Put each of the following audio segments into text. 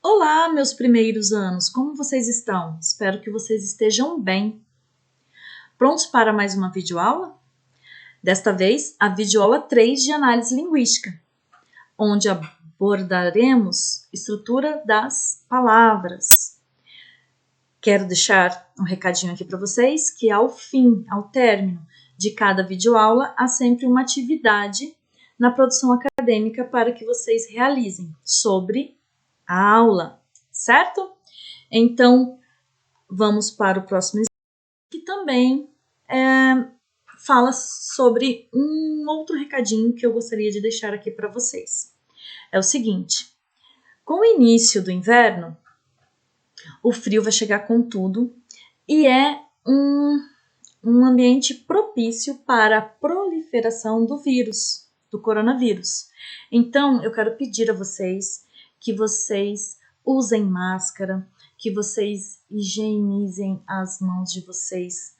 Olá, meus primeiros anos, como vocês estão? Espero que vocês estejam bem. Prontos para mais uma videoaula? Desta vez, a videoaula 3 de análise linguística, onde abordaremos estrutura das palavras. Quero deixar um recadinho aqui para vocês que ao término de cada videoaula, há sempre uma atividade na produção acadêmica para que vocês realizem sobre a aula, certo? Então, vamos para o próximo slide, que também fala sobre um outro recadinho que eu gostaria de deixar aqui para vocês. É o seguinte, com o início do inverno, o frio vai chegar com tudo e é um ambiente propício para a proliferação do vírus, do coronavírus. Então, eu quero pedir a vocês que vocês usem máscara, que vocês higienizem as mãos de vocês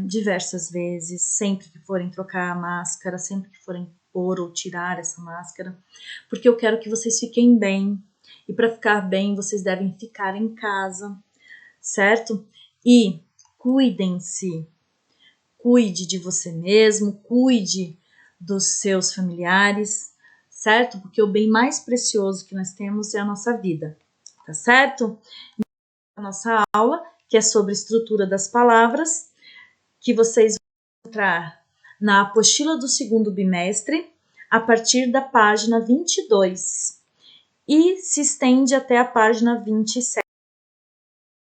diversas vezes, sempre que forem trocar a máscara, sempre que forem pôr ou tirar essa máscara, porque eu quero que vocês fiquem bem. E para ficar bem, vocês devem ficar em casa, certo? E cuidem-se. Cuide de você mesmo, cuide dos seus familiares, certo? Porque o bem mais precioso que nós temos é a nossa vida, tá certo? A nossa aula, que é sobre estrutura das palavras, que vocês vão encontrar na apostila do segundo bimestre, a partir da página 22, e se estende até a página 27.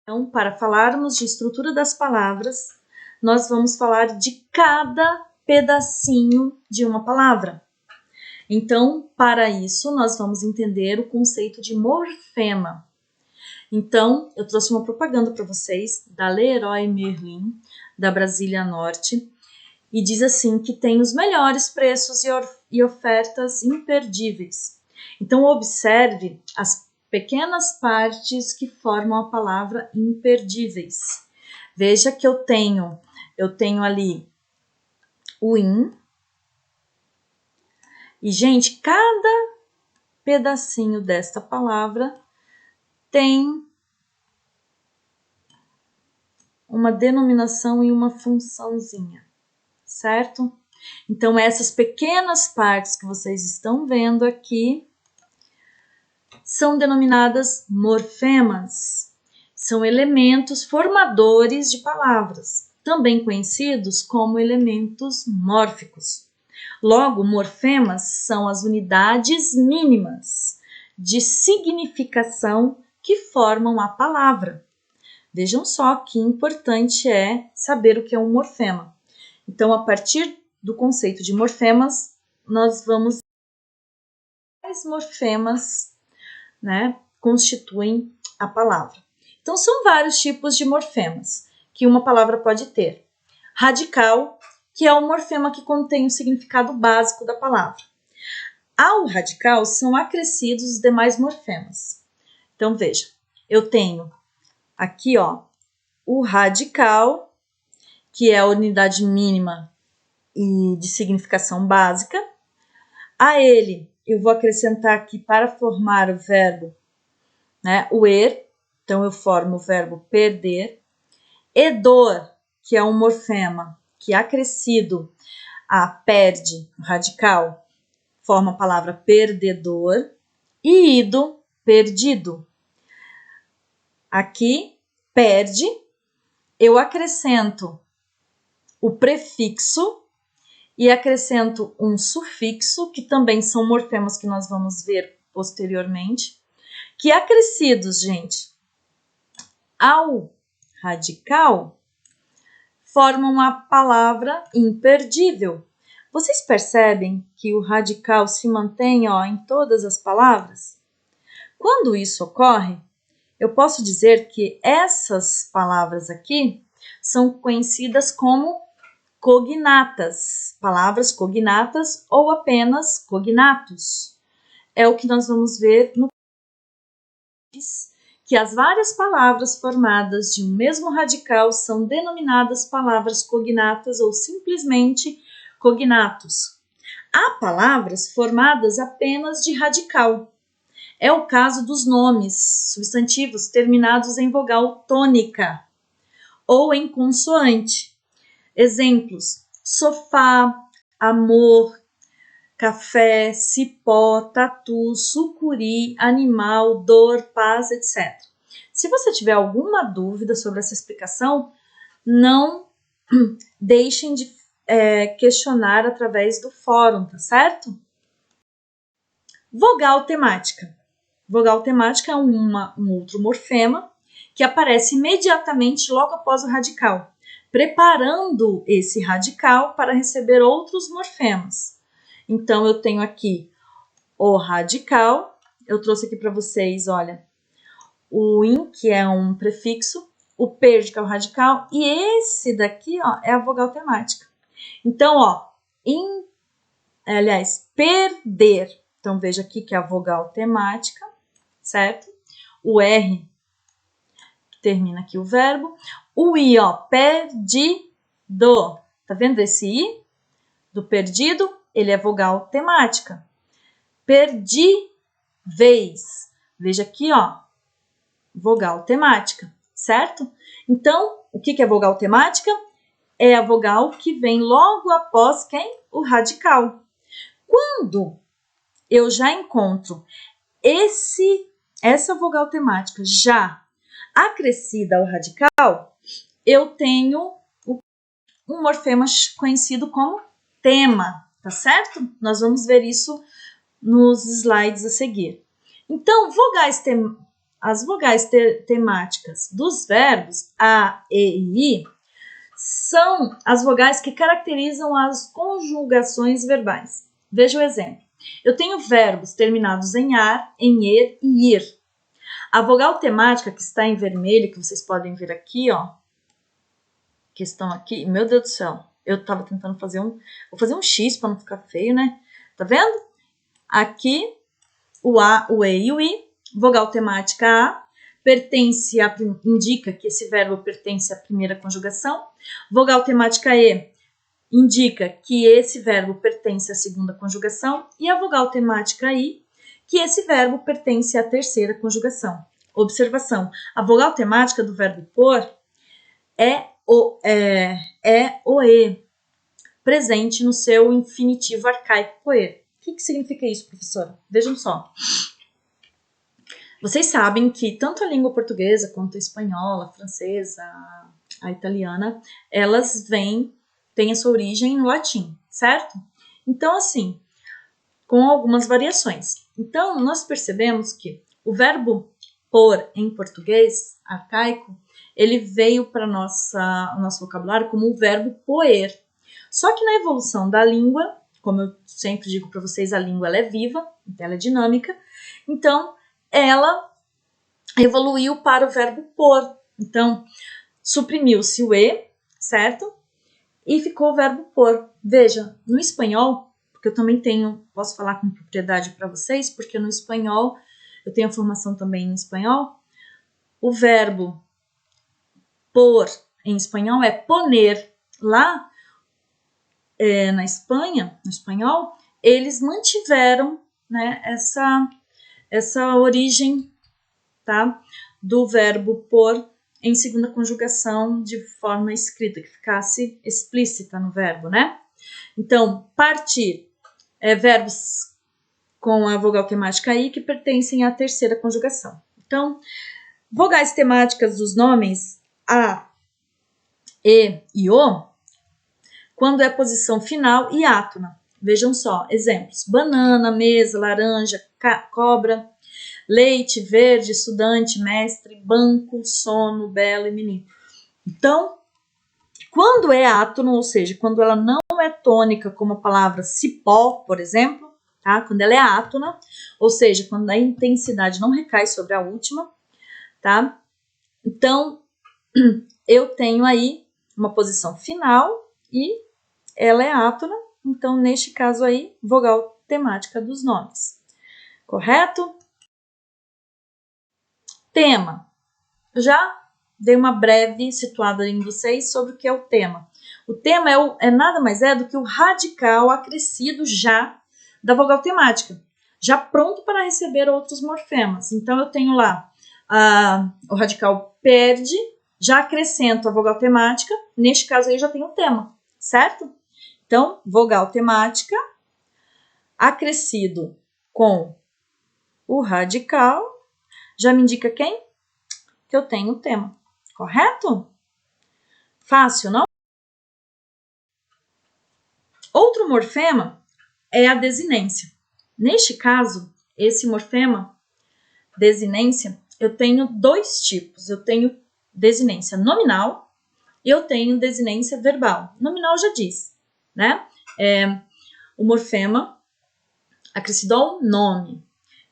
Então, para falarmos de estrutura das palavras, nós vamos falar de cada pedacinho de uma palavra. Então, para isso, nós vamos entender o conceito de morfema. Então, eu trouxe uma propaganda para vocês da Leroy Merlin, da Brasília Norte, e diz assim que tem os melhores preços e ofertas imperdíveis. Então, observe as pequenas partes que formam a palavra imperdíveis. Veja que eu tenho ali o in. E, gente, cada pedacinho desta palavra tem uma denominação e uma funçãozinha, certo? Então, essas pequenas partes que vocês estão vendo aqui são denominadas morfemas. São elementos formadores de palavras, também conhecidos como elementos mórficos. Logo, morfemas são as unidades mínimas de significação que formam a palavra. Vejam só que importante é saber o que é um morfema. Então, a partir do conceito de morfemas, nós vamos ver quais morfemas, constituem a palavra. Então, são vários tipos de morfemas que uma palavra pode ter. Radical, que é o morfema que contém o significado básico da palavra. Ao radical são acrescidos os demais morfemas. Então, veja, eu tenho aqui, o radical, que é a unidade mínima e de significação básica. A ele, eu vou acrescentar aqui para formar o verbo, o er, então eu formo o verbo perder. Edor, que é um morfema que acrescido a perde, o radical, forma a palavra perdedor. E ido, perdido. Aqui, perde, eu acrescento o prefixo e acrescento um sufixo, que também são morfemas que nós vamos ver posteriormente, que acrescidos, gente, ao radical, formam a palavra imperdível. Vocês percebem que o radical se mantém em todas as palavras? Quando isso ocorre, eu posso dizer que essas palavras aqui são conhecidas como cognatas, palavras cognatas ou apenas cognatos. É o que nós vamos ver no que as várias palavras formadas de um mesmo radical são denominadas palavras cognatas ou simplesmente cognatos. Há palavras formadas apenas de radical. É o caso dos nomes substantivos terminados em vogal tônica ou em consoante. Exemplos: sofá, amor, café, cipó, tatu, sucuri, animal, dor, paz, etc. Se você tiver alguma dúvida sobre essa explicação, não deixem de questionar através do fórum, tá certo? Vogal temática. Vogal temática é um outro morfema que aparece imediatamente logo após o radical, preparando esse radical para receber outros morfemas. Então, eu tenho aqui o radical, eu trouxe aqui para vocês, olha, o in, que é um prefixo, o per, que é o radical, e esse daqui, ó, é a vogal temática. Então, ó, perder. Então, veja aqui que é a vogal temática, certo? O R, que termina aqui o verbo. O I, ó, perdido. Tá vendo esse I do perdido? Ele é vogal temática. Perdi, vez. Veja aqui, ó, vogal temática, certo? Então, o que é vogal temática? É a vogal que vem logo após quem? O radical. Quando eu já encontro essa vogal temática já acrescida ao radical, eu tenho um morfema conhecido como tema, tá certo? Nós vamos ver isso nos slides a seguir. Então, as vogais temáticas dos verbos a, e, i são as vogais que caracterizam as conjugações verbais. Veja o exemplo. Eu tenho verbos terminados em ar, em er e ir. A vogal temática que está em vermelho, que vocês podem ver aqui, ó, que estão aqui, meu Deus do céu, eu estava tentando fazer vou fazer um X para não ficar feio, né? Tá vendo? Aqui, o A, o E e o I, vogal temática A, indica que esse verbo pertence à primeira conjugação. Vogal temática E indica que esse verbo pertence à segunda conjugação. E a vogal temática I, que esse verbo pertence à terceira conjugação. Observação: a vogal temática do verbo por é o E, presente no seu infinitivo arcaico poer. O que significa isso, professora? Vejam só. Vocês sabem que tanto a língua portuguesa quanto a espanhola, a francesa, a italiana, elas têm a sua origem no latim, certo? Então, assim, com algumas variações. Então, nós percebemos que o verbo por em português arcaico, ele veio para o nosso vocabulário como o verbo poer. Só que na evolução da língua, como eu sempre digo para vocês, a língua ela é viva, ela é dinâmica, então ela evoluiu para o verbo por. Então, suprimiu-se o E, certo? E ficou o verbo por. Veja, no espanhol, porque eu também posso falar com propriedade para vocês, porque no espanhol, eu tenho a formação também em espanhol, o verbo por em espanhol é poner. Lá na Espanha, no espanhol, eles mantiveram, né, essa origem, tá, do verbo por em segunda conjugação de forma escrita, que ficasse explícita no verbo, né? Então, partir verbos com a vogal temática I que pertencem à terceira conjugação. Então, vogais temáticas dos nomes A, E e O, quando é posição final e átona. Vejam só, exemplos: banana, mesa, laranja, cobra, leite, verde, estudante, mestre, banco, sono, belo e menino. Então, quando é átono, ou seja, quando ela não é tônica, como a palavra cipó, por exemplo, tá? Quando ela é átona, ou seja, quando a intensidade não recai sobre a última, tá? Então, eu tenho aí uma posição final e ela é átona, então, neste caso aí, vogal temática dos nomes. Correto? Tema. Já dei uma breve situada em vocês sobre o que é o tema. O tema é nada mais do que o radical acrescido já da vogal temática. já pronto para receber outros morfemas. Então, eu tenho lá o radical perde, já acrescento a vogal temática, neste caso aí já tenho o tema, certo? Então, vogal temática, acrescido com o radical, já me indica quem? Que eu tenho o tema, correto? Fácil, não? Outro morfema é a desinência. Neste caso, esse morfema, desinência, eu tenho dois tipos. Eu tenho desinência nominal e eu tenho desinência verbal. Nominal já diz, né? O morfema acrescido ao nome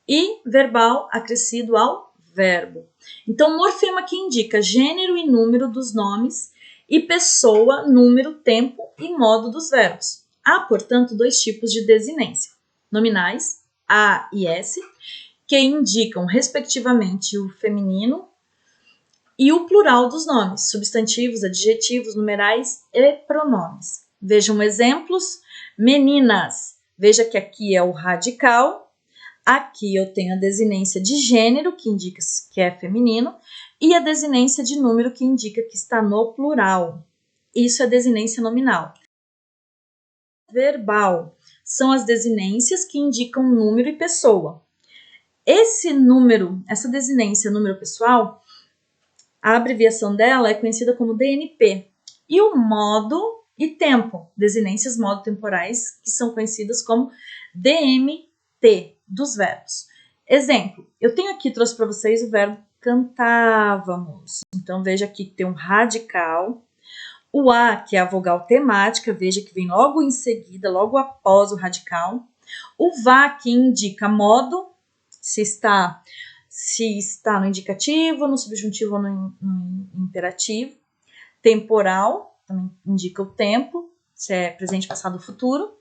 e verbal acrescido ao verbo. Então, morfema que indica gênero e número dos nomes e pessoa, número, tempo e modo dos verbos. Há, portanto, dois tipos de desinência. Nominais, A e S, que indicam, respectivamente, o feminino e o plural dos nomes, substantivos, adjetivos, numerais e pronomes. Vejam exemplos. Meninas. Veja que aqui é o radical. Aqui eu tenho a desinência de gênero, que indica que é feminino, e a desinência de número, que indica que está no plural. Isso é desinência nominal. Verbal são as desinências que indicam número e pessoa. Esse número, essa desinência número pessoal, a abreviação dela é conhecida como DNP. E o modo e tempo, desinências modo-temporais, que são conhecidas como DMT, dos verbos. Exemplo, eu tenho aqui, trouxe para vocês o verbo cantávamos. Então, veja aqui que tem um radical. O A, que é a vogal temática, veja que vem logo em seguida, logo após o radical. O VA, que indica modo, se está no indicativo, no subjuntivo ou no imperativo. Temporal, também indica o tempo, se é presente, passado ou futuro.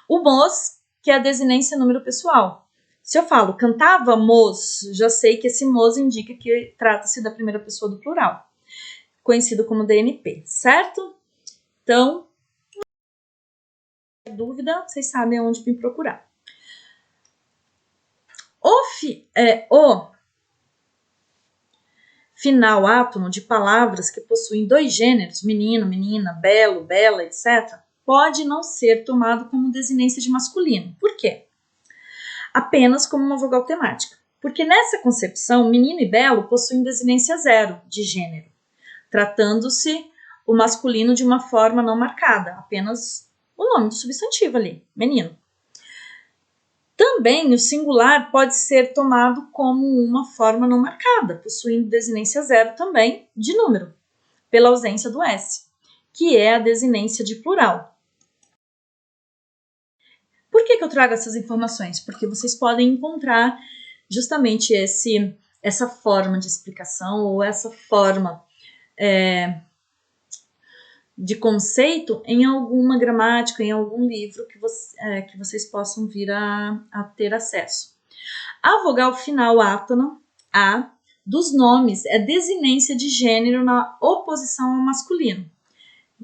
O MOS, que é a desinência número pessoal. Se eu falo cantávamos, já sei que esse MOS indica que trata-se da primeira pessoa do plural, conhecido como DNP, certo? Então, dúvida, vocês sabem onde me procurar. O final átono de palavras que possuem dois gêneros, menino, menina, belo, bela, etc., pode não ser tomado como desinência de masculino. Por quê? Apenas como uma vogal temática. Porque nessa concepção, menino e belo possuem desinência zero de gênero, tratando-se o masculino de uma forma não marcada, apenas o nome do substantivo ali, menino. Também o singular pode ser tomado como uma forma não marcada, possuindo desinência zero também de número, pela ausência do S, que é a desinência de plural. Por que eu trago essas informações? Porque vocês podem encontrar justamente essa forma de explicação ou essa forma de conceito em alguma gramática, em algum livro que vocês possam vir a ter acesso. A vogal final átona, A, dos nomes é desinência de gênero na oposição ao masculino,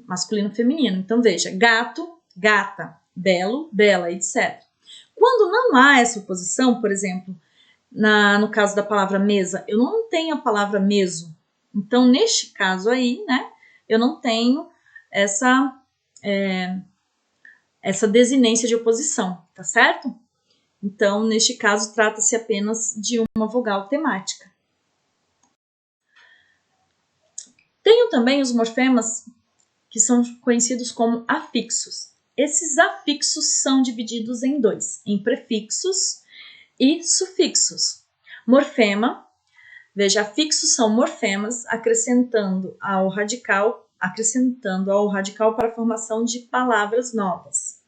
masculino-feminino. Então, veja, gato, gata, belo, bela, etc. Quando não há essa oposição, por exemplo, no caso da palavra mesa, eu não tenho a palavra meso. Então, neste caso aí, né, eu não tenho essa desinência de oposição, tá certo? Então, neste caso, trata-se apenas de uma vogal temática. Tenho também os morfemas que são conhecidos como afixos. Esses afixos são divididos em dois, em prefixos e sufixos. Morfema, veja, afixos são morfemas acrescentando ao radical para a formação de palavras novas.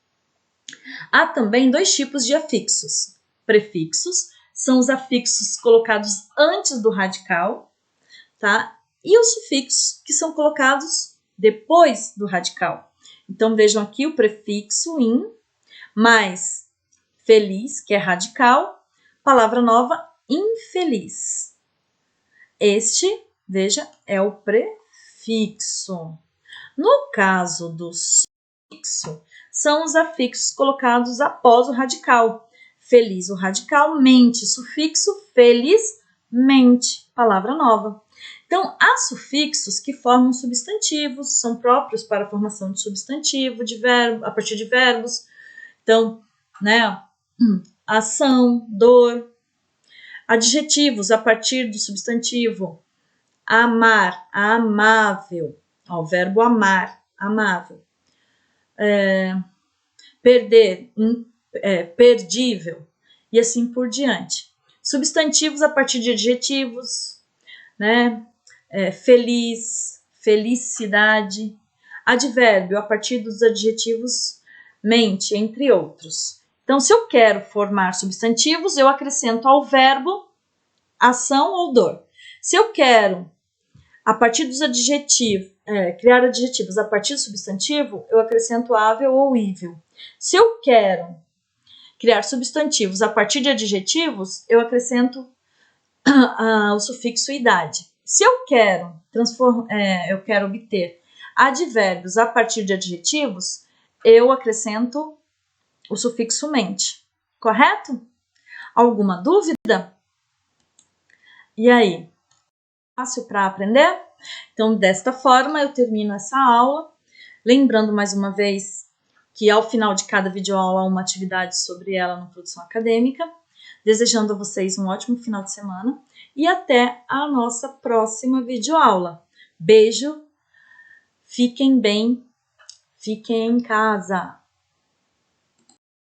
Há também dois tipos de afixos. Prefixos são os afixos colocados antes do radical, tá? E os sufixos que são colocados depois do radical. Então, vejam aqui o prefixo in, mais feliz, que é radical, palavra nova, infeliz. Este, veja, é o prefixo. No caso do sufixo, são os afixos colocados após o radical. Feliz, o radical, mente, sufixo, felizmente, palavra nova. Então, há sufixos que formam substantivos, são próprios para a formação de substantivo, de verbo, a partir de verbos. Então, né, ação, dor. Adjetivos a partir do substantivo. Amar, amável. Ó, o verbo amar, amável. Perder, perdível. E assim por diante. Substantivos a partir de adjetivos, né? Feliz, felicidade. Advérbio a partir dos adjetivos mente, entre outros. Então, se eu quero formar substantivos, eu acrescento ao verbo ação ou dor. Se eu quero, a partir dos adjetivos, criar adjetivos a partir do substantivo, eu acrescento ável ou ível. Se eu quero criar substantivos a partir de adjetivos, eu acrescento o sufixo idade. Se eu quero obter advérbios a partir de adjetivos, eu acrescento o sufixo mente. Correto? Alguma dúvida? E aí? Fácil para aprender? Então, desta forma, eu termino essa aula. Lembrando mais uma vez que ao final de cada videoaula há uma atividade sobre ela na produção acadêmica. Desejando a vocês um ótimo final de semana e até a nossa próxima videoaula. Beijo, fiquem bem, fiquem em casa.